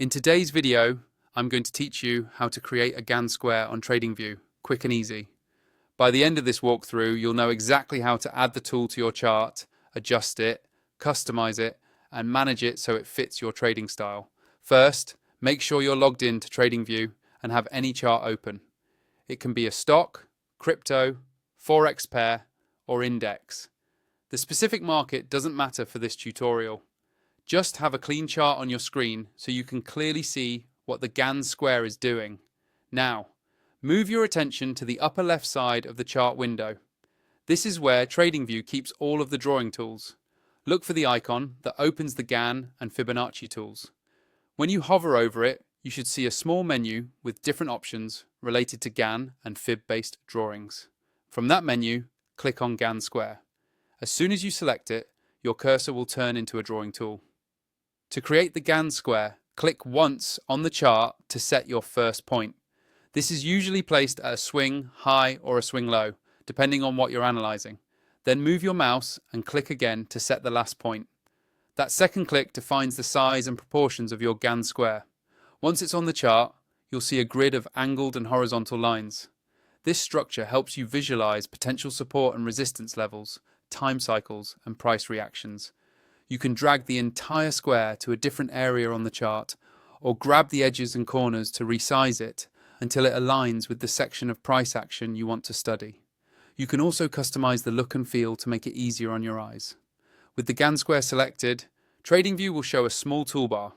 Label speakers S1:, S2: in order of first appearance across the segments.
S1: In today's video, I'm going to teach you how to create a Gann square on TradingView, quick and easy. By the end of this walkthrough, you'll know exactly how to add the tool to your chart, adjust it, customize it, and manage it so it fits your trading style. First, make sure you're logged in to TradingView and have any chart open. It can be a stock, crypto, forex pair, or index. The specific market doesn't matter for this tutorial. Just have a clean chart on your screen so you can clearly see what the Gann square is doing. Now, move your attention to the upper left side of the chart window. This is where TradingView keeps all of the drawing tools. Look for the icon that opens the Gann and Fibonacci tools. When you hover over it, you should see a small menu with different options related to Gann and Fib-based drawings. From that menu, click on Gann Square. As soon as you select it, your cursor will turn into a drawing tool. To create the Gann square, click once on the chart to set your first point. This is usually placed at a swing high or a swing low, depending on what you're analyzing. Then move your mouse and click again to set the last point. That second click defines the size and proportions of your Gann square. Once it's on the chart, you'll see a grid of angled and horizontal lines. This structure helps you visualize potential support and resistance levels, time cycles, and price reactions. You can drag the entire square to a different area on the chart, or grab the edges and corners to resize it until it aligns with the section of price action you want to study. You can also customize the look and feel to make it easier on your eyes. With the Gann square selected, TradingView will show a small toolbar.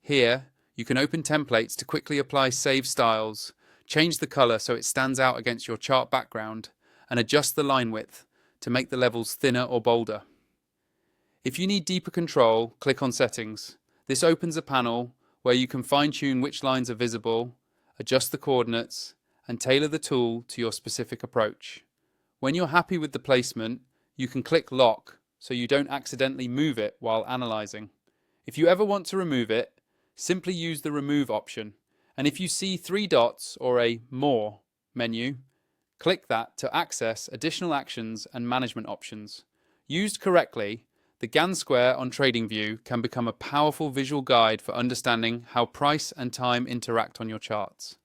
S1: Here, you can open templates to quickly apply save styles, change the color so it stands out against your chart background, and adjust the line width to make the levels thinner or bolder. If you need deeper control, click on Settings. This opens a panel where you can fine-tune which lines are visible, adjust the coordinates, and tailor the tool to your specific approach. When you're happy with the placement, you can click Lock so you don't accidentally move it while analyzing. If you ever want to remove it, simply use the Remove option. And if you see 3 dots or a More menu, click that to access additional actions and management options. Used correctly, the Gann square on TradingView can become a powerful visual guide for understanding how price and time interact on your charts.